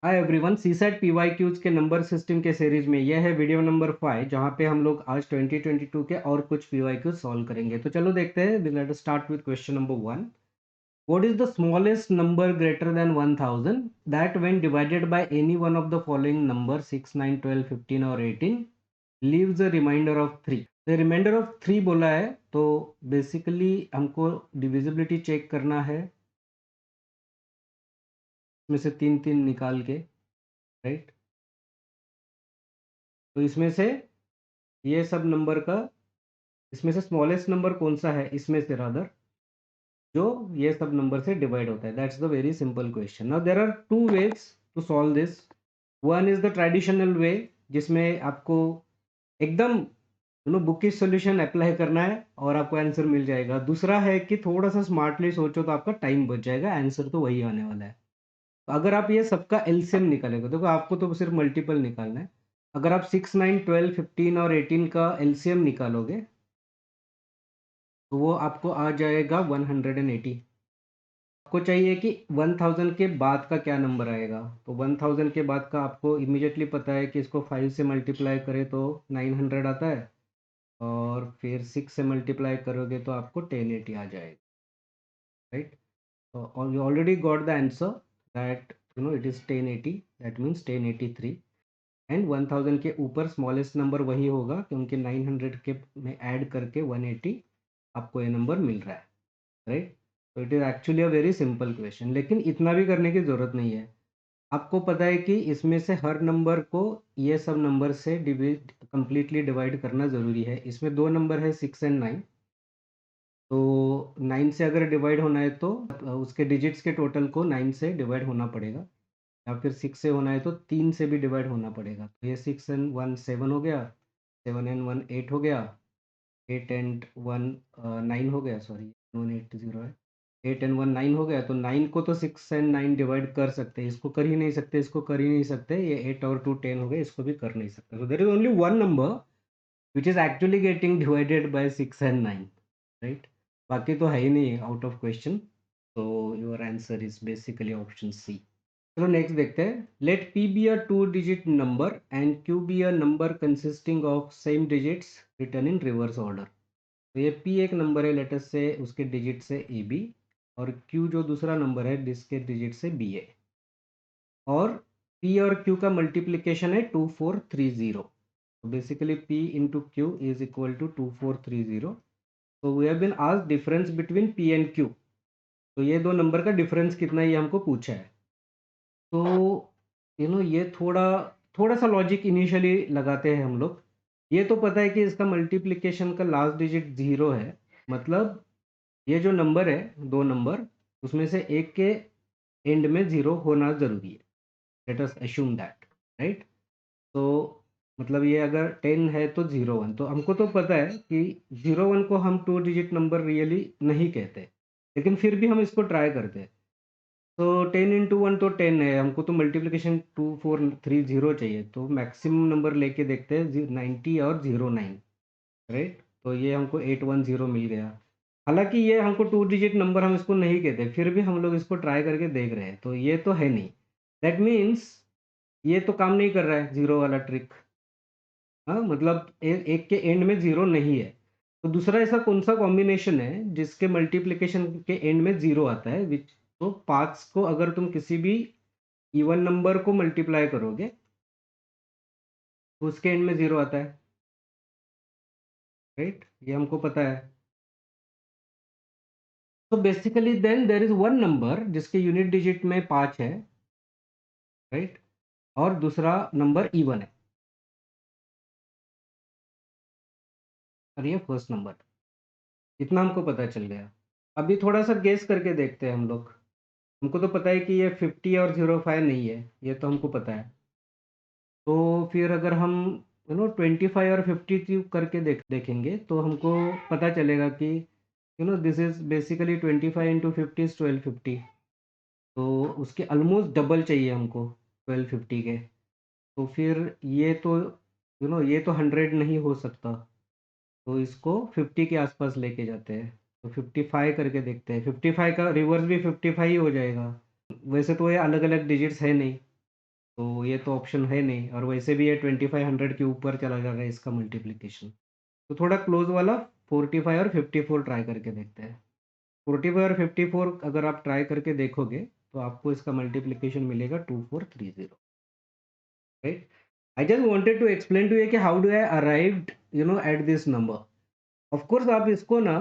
Hi everyone, CSAT PYQs के number system के series में यह है वीडियो नंबर 5 जहां पे हम लोग आज 2022 के और कुछ पीवाईक्यूज सॉल्व करेंगे। तो चलो देखते हैं। Let us start with question number 1। What is the smallest number greater than 1000 that when divided by any one of the following number 6, 9, 12, 15 और 18 लीव्स अ रिमाइंडर ऑफ 3। तो रिमाइंडर ऑफ 3 बोला है, तो बेसिकली हमको डिविजिबिलिटी चेक करना है इसमें से तीन तीन निकाल के, राइट। तो इसमें से ये सब नंबर का, इसमें से स्मॉलेस्ट नंबर कौन सा है इसमें से, रादर जो ये सब नंबर से डिवाइड होता है। That's the very simple question. Now there are two ways to solve this. One is the traditional way, जिसमें आपको एकदम बुकिश सॉल्यूशन अप्लाई करना है और आपको आंसर मिल जाएगा। दूसरा है कि थोड़ा सा स्मार्टली सोचो तो आपका टाइम बच जाएगा, आंसर तो वही आने वाला है। तो अगर आप ये सबका एलसीएम निकालेगा, देखो आपको तो सिर्फ मल्टीपल निकालना है। अगर आप 6, 9, 12, 15 और 18 का एलसीएम निकालोगे तो वो आपको आ जाएगा 180। आपको चाहिए कि 1000 के बाद का क्या नंबर आएगा। तो 1000 के बाद का आपको इमीडिएटली पता है कि इसको 5 से मल्टीप्लाई करें तो 900 आता है, और फिर 6 से मल्टीप्लाई करोगे तो आपको 1080 आ जाएगा, राइट। तो you already got the answer that it is 1080, that means 1083। And 1000 के ऊपर स्मॉलेस्ट नंबर वही होगा क्योंकि 900 के में ऐड करके 180 आपको ये नंबर मिल रहा है, राइट। तो it is actually a very simple question, लेकिन इतना भी करने की ज़रूरत नहीं है। आपको पता है कि इसमें से हर नंबर को ये सब नंबर से कंप्लीटली डिवाइड करना ज़रूरी है। इसमें दो नंबर है 6 एंड 9। तो 9 से अगर डिवाइड होना है तो उसके डिजिट्स के टोटल को 9 से डिवाइड होना पड़ेगा, या फिर 6 से होना है तो 3 से भी डिवाइड होना पड़ेगा। तो ये 6 एंड 1 7 हो गया, 7 एंड 1 8 हो गया, 8 एंड 1 9 हो गया, सॉरी 180 है। 8 एंड 1 9 हो गया। तो 9 को तो 6 एंड 9 डिवाइड कर सकते हैं, इसको कर ही नहीं सकते, इसको कर ही नहीं सकते। ये 8 और 2 10 हो गए, इसको भी कर नहीं सकते। तो there is only one number which is actually getting divided by 6 and 9, right. बाकी तो है ही नहीं, आउट ऑफ क्वेश्चन। तो your answer is basically option C. चलो नेक्स्ट देखते हैं। Let P be a two digit number and Q be a number consisting of same digits written in reverse order. तो ये पी एक number है, letter से उसके डिजिट से ए बी, और क्यू जो दूसरा नंबर है जिसके डिजिट से बी ए, और पी और क्यू का मल्टीप्लिकेशन है 2430। तो basically P into Q is equal to 2430। तो we have been asked difference between P and Q. तो ये दो नंबर का डिफरेंस कितना है ये हमको पूछा है। तो ये थोड़ा थोड़ा सा लॉजिक इनिशियली लगाते हैं हम लोग। ये तो पता है कि इसका मल्टीप्लिकेशन का लास्ट डिजिट 0 है, मतलब ये जो नंबर है, दो नंबर, उसमें से एक के एंड में 0 होना ज़रूरी है। Let us अश्यूम that, right. तो मतलब ये अगर 10 है तो 01, तो हमको तो पता है कि 01 को हम टू डिजिट नंबर रियली नहीं कहते, लेकिन फिर भी हम इसको ट्राई करते हैं। तो 10 इंटू 1 तो 10 है, हमको तो मल्टीप्लिकेशन 2430 चाहिए। तो मैक्सिमम नंबर लेके देखते हैं 90 और 09, राइट। तो ये हमको 810 मिल गया। हालांकि ये हमको टू डिजिट नंबर हम इसको नहीं कहते, फिर भी हम लोग इसको ट्राई करके देख रहे हैं। तो ये तो है नहीं, दैट मीन्स ये तो काम नहीं कर रहा है जीरो वाला ट्रिक। हाँ, मतलब एक के एंड में जीरो नहीं है। तो दूसरा ऐसा कौन सा कॉम्बिनेशन है जिसके मल्टीप्लिकेशन के एंड में जीरो आता है, विच तो 5 को अगर तुम किसी भी इवन नंबर को मल्टीप्लाई करोगे तो उसके एंड में जीरो आता है, राइट। ये हमको पता है। तो basically then there is one number जिसके यूनिट डिजिट में 5 है, राइट, और दूसरा नंबर इवन है, और ये फर्स्ट नंबर। इतना हमको पता चल गया। अभी थोड़ा सा गेस करके देखते हैं हम लोग। हमको तो पता है कि ये 50 और 05 नहीं है, ये तो हमको पता है। तो फिर अगर हम 25 और 50 करके देखेंगे तो हमको पता चलेगा कि this is basically 25 into 50 is 1250। तो उसके ऑलमोस्ट डबल चाहिए हमको 1250 के। तो फिर ये तो ये तो 100 नहीं हो सकता। तो इसको 50 के आसपास लेके जाते हैं। तो 55 करके देखते हैं। 55 का रिवर्स भी 55 ही हो जाएगा। वैसे तो ये अलग अलग डिजिट्स है नहीं, तो ये तो ऑप्शन है नहीं, और वैसे भी ये 2500 के ऊपर चला जाएगा इसका मल्टीप्लिकेशन। तो थोड़ा क्लोज वाला 45 और 54 ट्राई करके देखते हैं। 45 और 54 अगर आप ट्राई करके देखोगे तो आपको इसका मल्टीप्लिकेशन मिलेगा 2430, right. I just wanted to explain to you कि how do I arrived at this number. Of course आप इसको ना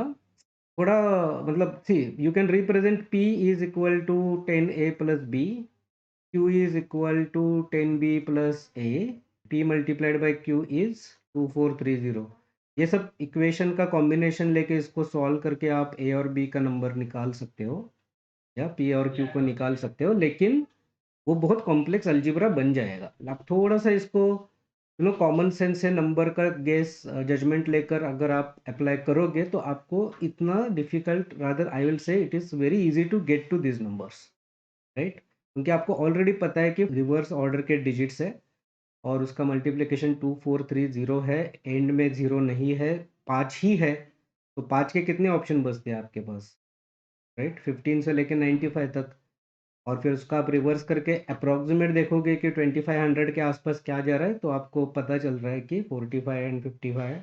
थोड़ा मतलब see you can represent p is equal to 10a plus b, q is equal to 10b plus a, p multiplied by q is 2430। ये सब equation का combination लेके इसको सॉल्व करके आप a और b का नंबर निकाल सकते हो, या p और q को निकाल सकते हो, लेकिन वो बहुत कॉम्प्लेक्स अलजेब्रा बन जाएगा। आप थोड़ा सा इसको कॉमन सेंस से नंबर का गेस जजमेंट लेकर अगर आप अप्लाई करोगे तो आपको इतना difficult, rather I will say it is very easy to get to this numbers, right. क्योंकि आपको ऑलरेडी पता है कि रिवर्स ऑर्डर के डिजिट्स है और उसका मल्टीप्लिकेशन 2430 है, एंड में 0 नहीं है, 5 ही है। तो 5 के कितने ऑप्शन बचते हैं आपके पास, राइट, 15 से लेकर 95 तक। और फिर उसका आप रिवर्स करके अप्रॉक्सीमेट देखोगे कि 2500 के आसपास क्या जा रहा है, तो आपको पता चल रहा है कि 45 एंड 55,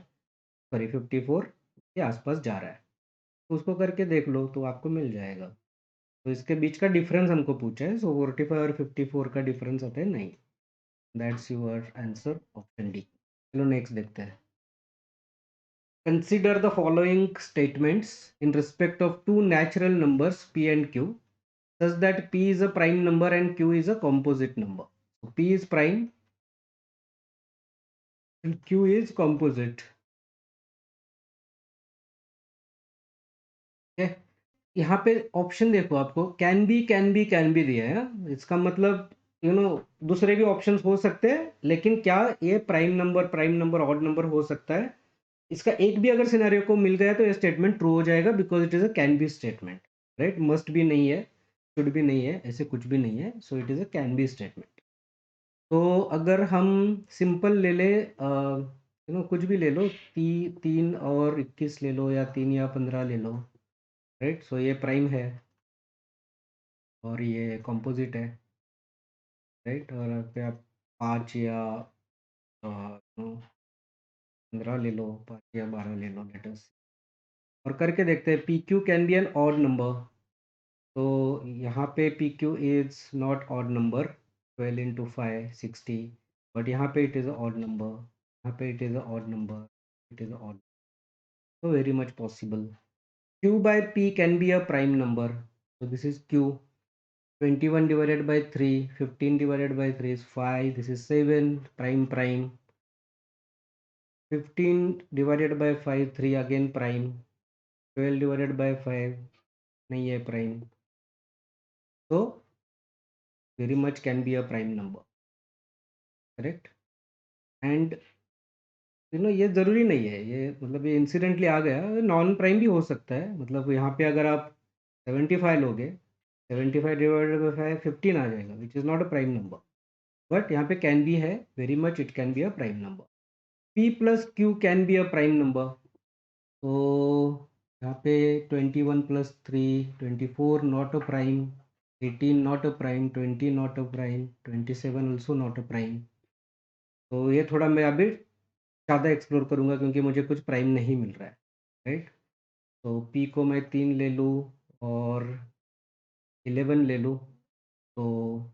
सॉरी 54 के आसपास जा रहा है। तो उसको करके देख लो तो आपको मिल जाएगा। तो इसके बीच का डिफरेंस हमको पूछा है, सो 45 और 54 का डिफरेंस आता है 9। That's your answer, option D. चलो नेक्स्ट देखते हैं। Consider the following statements in respect of two natural numbers p and q such that p is a prime number and q is a composite number. So p is prime and q is composite. Okay? यहाँ पे option देखो, आपको can be can be can be दिया है ना? इसका मतलब दूसरे भी ऑप्शंस हो सकते हैं, लेकिन क्या ये प्राइम नंबर ऑड नंबर हो सकता है? इसका एक भी अगर सिनेरियो को मिल गया तो ये स्टेटमेंट ट्रू हो जाएगा, because it is a can be statement, right. Must भी नहीं है, शुड भी नहीं है, ऐसे कुछ भी नहीं है, so it is a can be statement. तो अगर हम सिंपल ले ले, कुछ भी ले लो, 3 और 21 ले लो, या 3 या 15 ले लो, राइट। सो ये प्राइम है और ये कॉम्पोजिट है, राइट। और फिर आप 5 या 15 ले लो, 5 या 12 ले लो, लेटस, और करके देखते हैं। P Q can be an odd number. तो यहाँ पे P Q is not odd number, 12 into 5 60, but यहाँ पे इट इज़ ऑड नंबर, यहाँ पे it is odd number, it is odd, so very much possible. Q by P can be a prime number. So this is Q. 21 divided by 3, 15 divided by 3 is 5. This is 7, prime prime. 15 divided by 5, 3 again prime. 12 divided by 5, नहीं है prime. So very much can be a prime number. Correct? And ये ज़रूरी नहीं है, ये मतलब ये incidentally आ गया, नॉन प्राइम भी हो सकता है। मतलब यहाँ पे अगर आप 75 लोगे, 75 डिवाइडेड बाई 5 15 आ जाएगा, which is not a prime number, but यहाँ पे कैन बी है, very much it can be a prime number. p plus Q can be a prime number. तो यहाँ पे 21 plus 3 24 not a prime, 18 not a prime, 20 not a prime, 27 also not a prime. तो ये थोड़ा मैं अभी ज़्यादा एक्सप्लोर करूँगा क्योंकि मुझे कुछ प्राइम नहीं मिल रहा है, राइट। तो p को मैं 3 ले लूँ और 11 ले लूँ, तो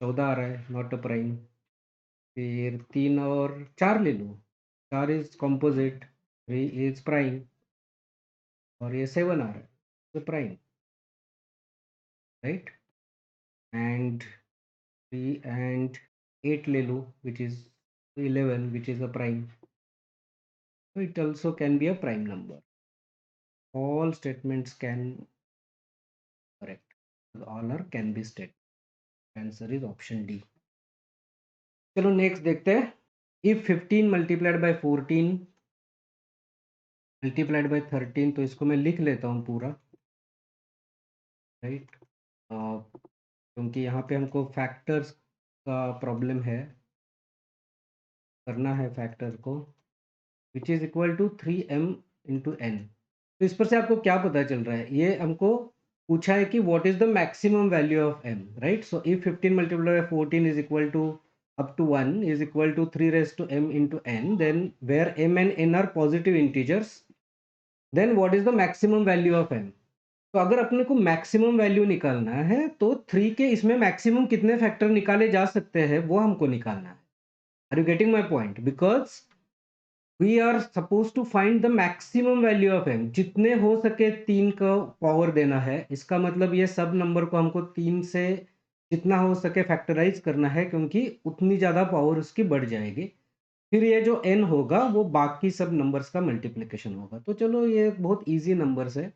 14 आ रहा है, नॉट अ प्राइम। फिर 3 और 4 ले लूँ, 4 इज कॉम्पोजिट, 3 इज प्राइम, और ये 7 आ रहा है, तो प्राइम, राइट। एंड 3 एंड 8 ले लूँ, which is 11, which is a prime, so it also can be a prime number. All statements can correct. All are can be stated. Answer is option D. चलो next देखते हैं। If 15 multiplied by 14 multiplied by 13, तो इसको मैं लिख लेता हूँ पूरा, राइट। क्योंकि यहाँ पे हमको फैक्टर्स का प्रॉब्लम है, करना है फैक्टर को, which is equal to 3m into N. तो इस पर से आपको क्या पता चल रहा है, ये हमको पूछा है कि what is the maximum value of m, right? So if 15 multiply by 14 is equal to up to 1 is equal to 3 raised to m into n, then where m and n are positive integers, then what is the maximum value of m? तो अगर अपने को maximum value निकालना है तो 3 के इसमें maximum कितने फैक्टर निकाले जा सकते हैं वो हमको निकालना है। Are you getting my point? Because we are suppose to find the maximum value of m, जितने हो सके 3 का पावर देना है। इसका मतलब ये सब नंबर को हमको 3 से जितना हो सके फैक्टराइज करना है, क्योंकि उतनी ज़्यादा पावर उसकी बढ़ जाएगी। फिर ये जो n होगा वो बाकी सब नंबर्स का मल्टीप्लिकेशन होगा। तो चलो ये बहुत ईजी नंबर्स है।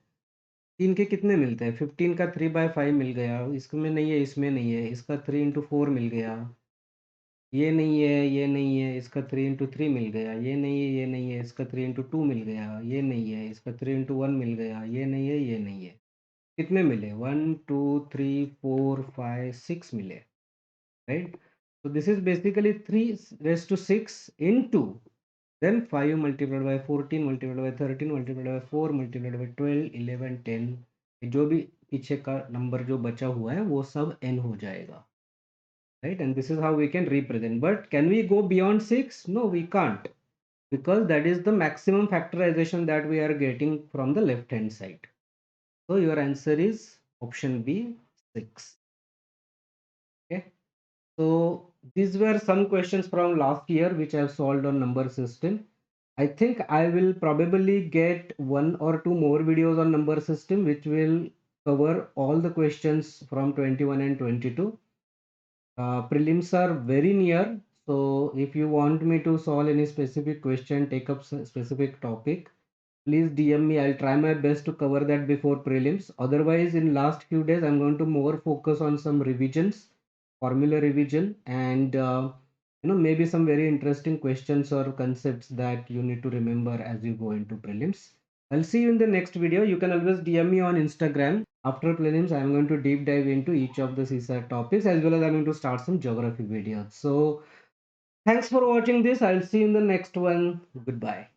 3 के कितने मिलते हैं? 15 का 3/5 मिल गया, इसमें नहीं है, इसमें नहीं है, इसका 3 इंटू 4 मिल गया, ये नहीं है, ये नहीं है, इसका 3 इंटू 3 मिल गया, ये नहीं है, ये नहीं है, इसका 3 इंटू 2 मिल गया, ये नहीं है, इसका 3 इंटू 1 मिल गया, ये नहीं है, ये नहीं है। कितने मिले? 1 2 3 4 5 6 मिले, right? So this is basically 3 raised to 6 into then 5 multiplied by 14 multiplied by 13 multiplied by 4 multiplied by 12 11 10, जो भी पीछे का नंबर जो बचा हुआ है वो सब n हो जाएगा, right? And this is how we can represent. But can we go beyond 6? No, we can't, because that is the maximum factorization that we are getting from the left hand side. So your answer is option B, 6. Okay. So these were some questions from last year which I have solved on number system. I think I will probably get 1 or 2 more videos on number system which will cover all the questions from 21 and 22. Prelims are very near, so if you want me to solve any specific question, take up specific topic, please DM me. I'll try my best to cover that before prelims. Otherwise, in last few days, I'm going to more focus on some revisions, formula revision, and maybe some very interesting questions or concepts that you need to remember as you go into prelims. I'll see you in the next video. You can always DM me on Instagram. After prelims, I'm going to deep dive into each of the CSAT topics, as well as I'm going to start some geography videos. So thanks for watching this. I'll see you in the next one. Goodbye.